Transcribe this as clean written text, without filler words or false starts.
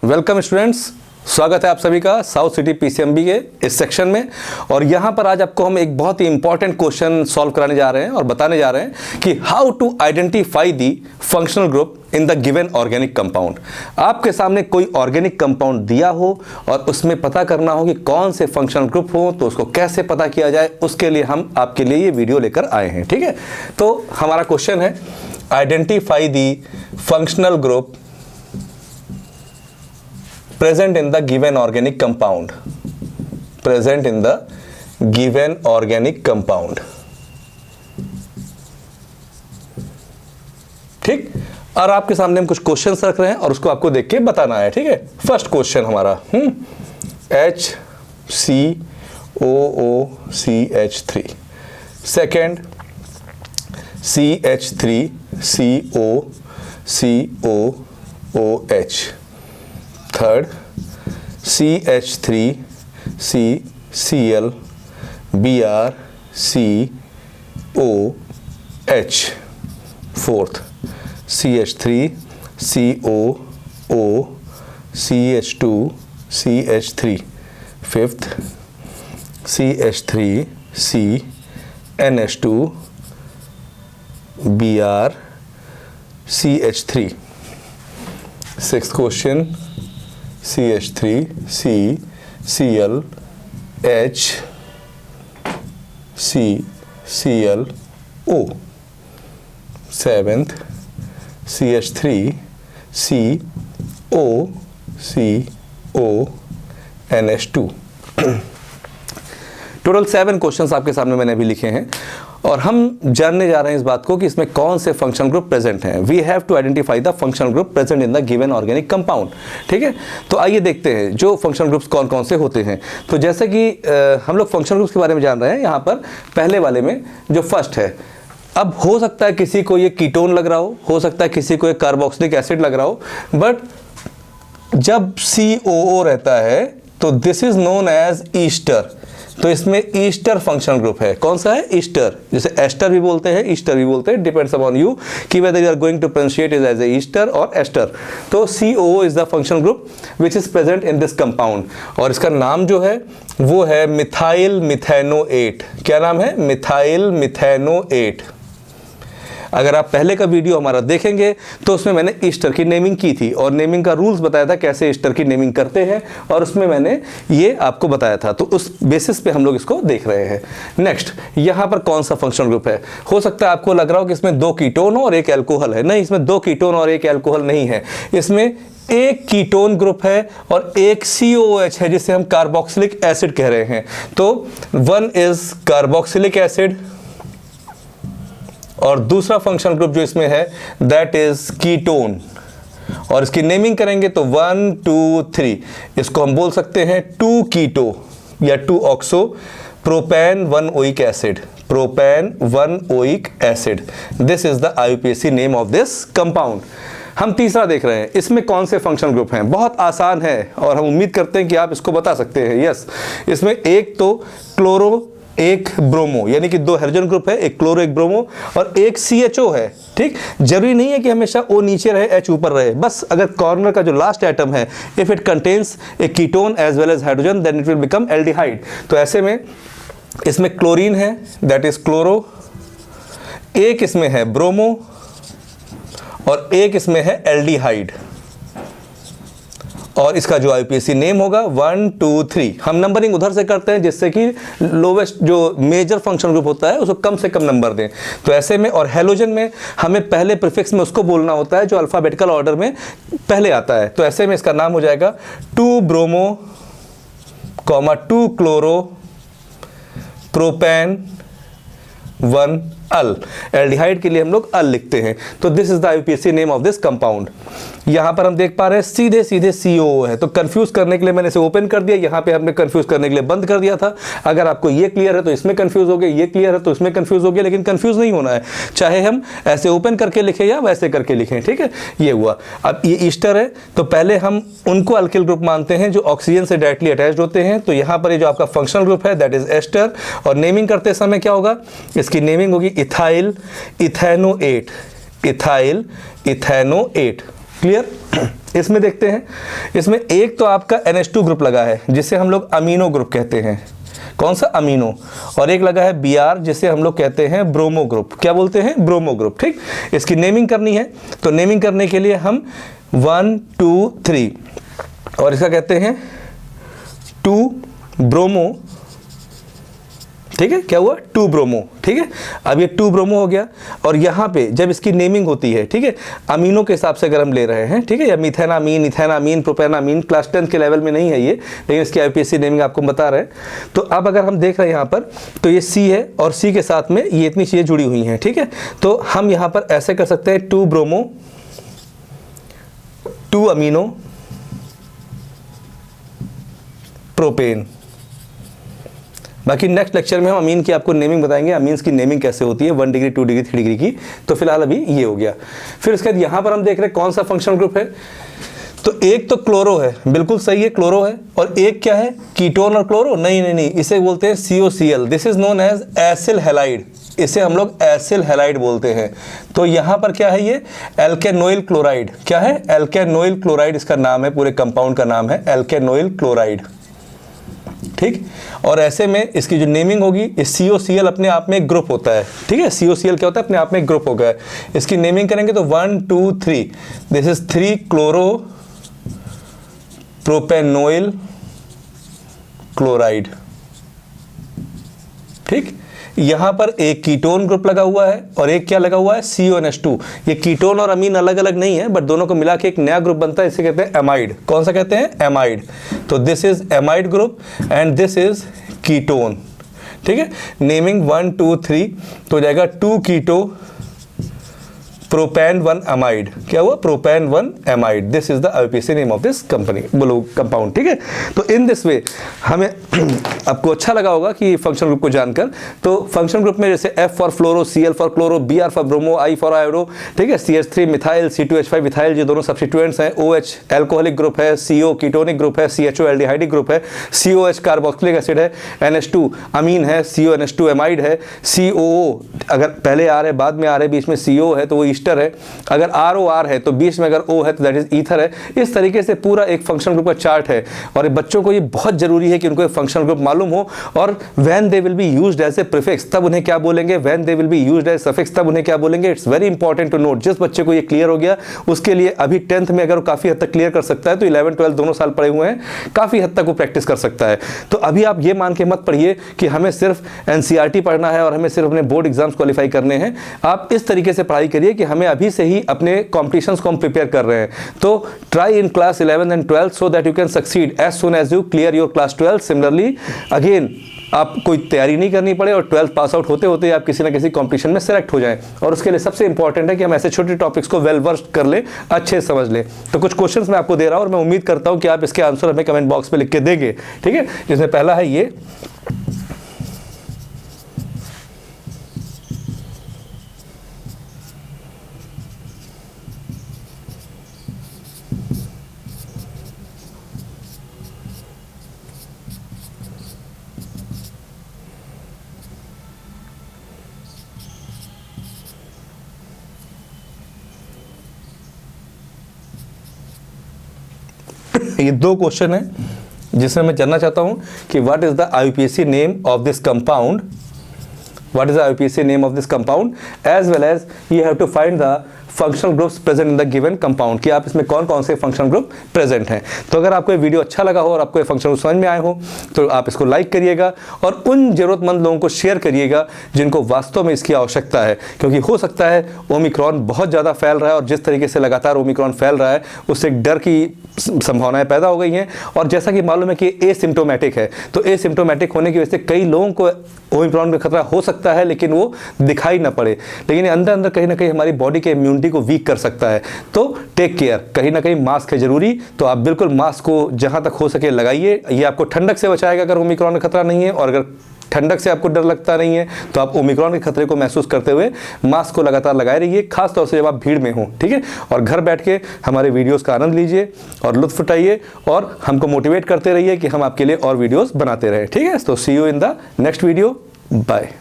Welcome students, स्वागत है आप सभी का साउथ सिटी पीसीएमबी के इस सेक्शन में। और यहाँ पर आज आपको हम एक बहुत ही इंपॉर्टेंट क्वेश्चन सॉल्व कराने जा रहे हैं और बताने जा रहे हैं कि how to identify the functional group in the given organic compound. आपके सामने कोई ऑर्गेनिक कंपाउंड दिया हो और उसमें पता करना हो कि कौन से फंक्शनल ग्रुप हो, तो उसको कैसे पता किया जाए, उसके लिए हम आपके लिए ये वीडियो लेकर आए हैं। ठीक है, तो हमारा क्वेश्चन है identify the functional group present in the given organic compound, present in the given organic compound। ठीक, और आपके सामने हम कुछ क्वेश्चंस रख रहे हैं और उसको आपको देख के बताना है। ठीक है, फर्स्ट क्वेश्चन हमारा HCOOCH3, second CH3COCOOH, third CH3CCl BrCOH, fourth CH3COOCH2CH3, fifth CH3CNH2 BrCH3, sixth question CH3CClHCClO, seventh CH3COCONH2। Total 7 questions आपके सामने मैंने अभी लिखे हैं और हम जानने जा रहे हैं इस बात को कि इसमें कौन से फंक्शनल ग्रुप प्रेजेंट हैं। We have to identify the functional group present in the given organic compound. ठीक है, तो आइए देखते हैं जो फंक्शनल ग्रुप्स कौन कौन से होते हैं। तो जैसे कि हम लोग फंक्शनल ग्रुप्स के बारे में जान रहे हैं, यहाँ पर पहले वाले में जो फर्स्ट है, अब हो सकता है किसी को ये कीटोन लग रहा हो सकता है किसी को एक कार्बोक्सिलिक एसिड लग रहा हो, बट जब COO रहता है तो this is known as ester. तो इसमें ईस्टर फंक्शनल ग्रुप है। कौन सा है? ईस्टर। जैसे एस्टर भी बोलते हैं, ईस्टर भी बोलते हैं, डिपेंड्स अपॉन यू कि whether you are going to pronounciate it as a ester और एस्टर। तो COO is the functional group which is present in this compound और इसका नाम जो है वो है मिथाइल मिथेनोएट। क्या नाम है? Methyl methanoate. अगर आप पहले का वीडियो हमारा देखेंगे तो उसमें मैंने ईस्टर की नेमिंग की थी और नेमिंग का रूल्स बताया था कैसे ईस्टर की नेमिंग करते हैं और उसमें मैंने ये आपको बताया था। तो उस बेसिस पे हम लोग इसको देख रहे हैं। नेक्स्ट, यहाँ पर कौन सा फंक्शनल ग्रुप है? हो सकता है आपको लग रहा हो कि इसमें 2 कीटोन हो और 1 एल्कोहल है। नहीं, इसमें 2 कीटोन और 1 एल्कोहल नहीं है। इसमें एक कीटोन ग्रुप है और एक COOH है जिसे हम कार्बोक्सिलिक एसिड कह रहे हैं। तो वन इज कार्बोक्सिलिक एसिड और दूसरा फंक्शनल ग्रुप जो इसमें है दैट इज कीटोन। और इसकी नेमिंग करेंगे तो 1 2 3 इसको हम बोल सकते हैं 2 कीटो या 2 oxo propane 1 oic acid, propane 1 oic acid. This is the IUPAC name of this compound. हम तीसरा देख रहे हैं, इसमें कौन से फंक्शनल ग्रुप हैं? बहुत आसान है और हम उम्मीद करते हैं कि आप इसको बता सकते हैं। यस, इसमें एक तो क्लोरो एक ब्रोमो, यानी कि 2 हाइड्रोजन ग्रुप है, एक क्लोरो एक ब्रोमो और एक CHO है। ठीक, जरूरी नहीं है कि हमेशा O नीचे रहे H ऊपर रहे, बस अगर कॉर्नर का जो लास्ट एटम है if it contains a ketone as well as hydrogen then it will become aldehyde. तो ऐसे में इसमें क्लोरीन है दैट इज क्लोरो, एक इसमें है ब्रोमो और एक इसमें है एल्डिहाइड और इसका जो IUPAC नेम होगा 1 2 3। हम नंबरिंग उधर से करते हैं जिससे कि लोवेस्ट जो मेजर फंक्शनल ग्रुप होता है उसको कम से कम नंबर दें। तो ऐसे में और हैलोजन में हमें पहले प्रीफिक्स में उसको बोलना होता है जो अल्फाबेटिकल ऑर्डर में पहले आता है। तो ऐसे में इसका नाम हो जाएगा 2 ब्रोमो 2 क्लोरो प्रोपेन 1 अल। एल्डिहाइड के लिए हम लोग अल लिखते हैं। तो this is the IUPAC name of this compound. यहाँ पर हम देख पा रहे हैं सीधे सीधे COO है, तो कंफ्यूज करने के लिए मैंने इसे ओपन कर दिया, यहाँ पे हमने कंफ्यूज करने के लिए बंद कर दिया था। अगर आपको ये क्लियर है तो इसमें कंफ्यूज हो गए, ये क्लियर है तो इसमें कंफ्यूज हो गया, लेकिन कंफ्यूज नहीं होना है, चाहे हम ऐसे ओपन करके लिखें या वैसे करके लिखें। ठीक है, ये हुआ। अब ये ईस्टर है तो पहले हम उनको अल्किल ग्रुप मानते हैं जो ऑक्सीजन से डायरेक्टली अटैच्ड होते हैं। तो यहाँ पर ये जो आपका फंक्शनल ग्रुप है दैट इज एस्टर और नेमिंग करते समय क्या होगा, इसकी नेमिंग होगी ethyl ethanoate, ethyl ethanoate. Clear? इसमें देखते हैं, इसमें एक तो आपका NH2 ग्रुप लगा है जिसे हम लोग अमीनो ग्रुप कहते हैं। कौन सा? अमीनो। और एक लगा है Br जिसे हम लोग कहते हैं ब्रोमो ग्रुप। क्या बोलते हैं? Bromo group. ठीक, इसकी नेमिंग करनी है, तो नेमिंग करने के लिए हम 1 2 3 और इसका कहते हैं 2 ब्रोमो। ठीक है, क्या हुआ? 2 ब्रोमो। ठीक है, अब ये 2 ब्रोमो हो गया। और यहाँ पे जब इसकी नेमिंग होती है, ठीक है, अमीनो के हिसाब से अगर हम ले रहे हैं, ठीक है, या मिथेनामीन, इथेनामीन, प्रोपेनामीन, क्लास 10 के लेवल में नहीं है ये, लेकिन इसकी IUPAC नेमिंग आपको बता रहे हैं। तो अब अगर हम देख रहे हैं यहाँ पर, तो ये C है और C के साथ में ये इतनी चीज़ें जुड़ी हुई हैं। ठीक है, तो हम यहाँ पर ऐसे कर सकते हैं 2 ब्रोमो, 2 अमीनो, प्रोपेन। बाकी नेक्स्ट लेक्चर में हम अमीन की आपको नेमिंग बताएंगे, अमीन्स की नेमिंग कैसे होती है 1 डिग्री 2 डिग्री 3 डिग्री की। तो फिलहाल अभी ये हो गया। फिर उसके बाद यहाँ पर हम देख रहे हैं कौन सा फंक्शनल ग्रुप है। तो एक तो क्लोरो है, बिल्कुल सही है, क्लोरो है। और एक क्या है? कीटोन और क्लोरो? नहीं, इसे बोलते हैं COCl। This is known as acyl halide. इसे हम लोग एसिल हैलाइड बोलते हैं। तो यहाँ पर क्या है? ये एल्केनोइल क्लोराइड। क्या है? एल्केनोइल क्लोराइड इसका नाम है, पूरे कंपाउंड का नाम है एल्केनोइल क्लोराइड। ठीक, और ऐसे में इसकी जो नेमिंग होगी, इस COCl अपने आप में एक ग्रुप होता है। ठीक है, COCl क्या होता है? अपने आप में एक ग्रुप हो गया है। इसकी नेमिंग करेंगे तो 1 2 3, दिस इज 3 क्लोरो प्रोपेनोइल क्लोराइड। ठीक, यहां पर एक कीटोन ग्रुप लगा हुआ है और एक क्या लगा हुआ है? CONH2। ये कीटोन और अमीन अलग अलग नहीं है, बट दोनों को मिला के एक नया ग्रुप बनता है, इसे कहते हैं एमाइड। कौन सा कहते हैं? एमाइड। तो this is amide group and this is ketone. ठीक है, नेमिंग 1 2 3 तो हो जाएगा 2 कीटो प्रोपेन 1 अमाइड। क्या हुआ? Propane 1 amide. This is the IUPAC name of this company compound. ठीक है, तो इन दिस वे हमें आपको अच्छा लगा होगा कि फंक्शन ग्रुप को जानकर। तो फंक्शन ग्रुप में जैसे F for fluoro, Cl for chloro, Br for bromo, I for iodo, ठीक है, CH3 मिथाइल, C2H5 मिथाइल, ये दोनों सब्स्टिट्यूएंट्स हैं। OH एल्कोहलिक ग्रुप है, CO कीटोनिक ग्रुप है, CHO एल्डिहाइडिक ग्रुप है, COH कार्बोक्सिलिक एसिड है, NH2 अमीन है, CONH2 एमाइड है, COO अगर पहले आ रहे बाद में आ रहे बीच में CO है तो वो ईस्टर है, अगर ROR है तो बीच में अगर O है तो दैट इज ईथर है। इस तरीके से पूरा एक फंक्शनल ग्रुप का चार्ट है और बच्चों को ये बहुत जरूरी है कि उनको एक फंक्शनल ग्रुप मालूम हो। और when they will be used as a prefix तब उन्हें क्या बोलेंगे, when they will be used as suffix तब उन्हें क्या बोलेंगे। It's very important to note. जिस बच्चे को ये क्लियर हो गया उसके लिए अभी 10th में अगर वो काफी हद तक क्लियर कर सकता है तो 11 12 दोनों साल पढ़े हुए हैं, काफी हद तक वो प्रैक्टिस कर सकता है। तो अभी आप ये मान के मत पढ़िए कि हमें सिर्फ NCERT पढ़ना है और हमें सिर्फ अपने बोर्ड एग्जाम्स क्वालिफाई करने हैं। आप इस तरीके से पढ़ाई करिए कि हमें अभी से ही अपने कॉम्पिटिशन्स को हम प्रिपेयर कर रहे हैं। तो try in class 11 and 12 so that you can succeed as soon as you clear your class 12। Similarly again आप कोई तैयारी नहीं करनी पड़े और 12th पास आउट होते होते आप किसी ना किसी कंपटीशन में सेलेक्ट हो जाएं। और उसके लिए सबसे इंपॉर्टेंट है कि हम ऐसे छोटे टॉपिक्स को वेल वर्स्ड कर लें, अच्छे से समझ लें। तो कुछ क्वेश्चंस मैं आपको दे रहा हूं और मैं उम्मीद करता हूं कि आप इसके आंसर हमें कमेंट बॉक्स में लिख के देंगे। ठीक है, जिसमें पहला है ये, ये 2 क्वेश्चन है जिसमें मैं जानना चाहता हूं कि what is the IUPAC name of this compound, what is the IUPAC name of this compound, as well as you have to find the functional groups present in the given compound, कि आप इसमें कौन कौन से functional group present हैं। तो अगर आपको ये वीडियो अच्छा लगा हो और आपको ये फंक्शनल ग्रुप समझ में आए हो तो आप इसको लाइक करिएगा और उन जरूरतमंद लोगों को शेयर करिएगा जिनको वास्तव में इसकी आवश्यकता है। क्योंकि हो सकता है ओमिक्रॉन बहुत ज़्यादा फैल रहा है और जिस तरीके से लगातार ओमिक्रॉन फैल रहा है उससे एक डर की संभावनाएं पैदा हो गई हैं। और जैसा कि मालूम है कि एसिम्टोमेटिक है, तो एसिम्टोमेटिक होने की वजह से कई लोगों को ओमिक्रॉन का खतरा हो सकता है लेकिन वो दिखाई ना पड़े, लेकिन अंदर अंदर कहीं ना कहीं हमारी बॉडी के इम्यूनिटी को वीक कर सकता है। तो टेक केयर, कहीं ना कहीं मास्क है जरूरी, तो आप बिल्कुल मास्क को जहां तक हो सके लगाइए। ये आपको ठंडक से बचाएगा अगर ओमिक्रॉन का खतरा नहीं है, और अगर ठंडक से आपको डर लगता नहीं है तो आप ओमिक्रॉन के खतरे को महसूस करते हुए मास्क को लगातार लगाए रहिए, खास तौर से जब आप भीड़ में हो। ठीक है, और घर बैठ के हमारे वीडियोस का आनंद लीजिए और लुत्फ उठाइए और हमको मोटिवेट करते रहिए कि हम आपके लिए और वीडियोस बनाते रहें। ठीक है, तो see you in the next video, bye.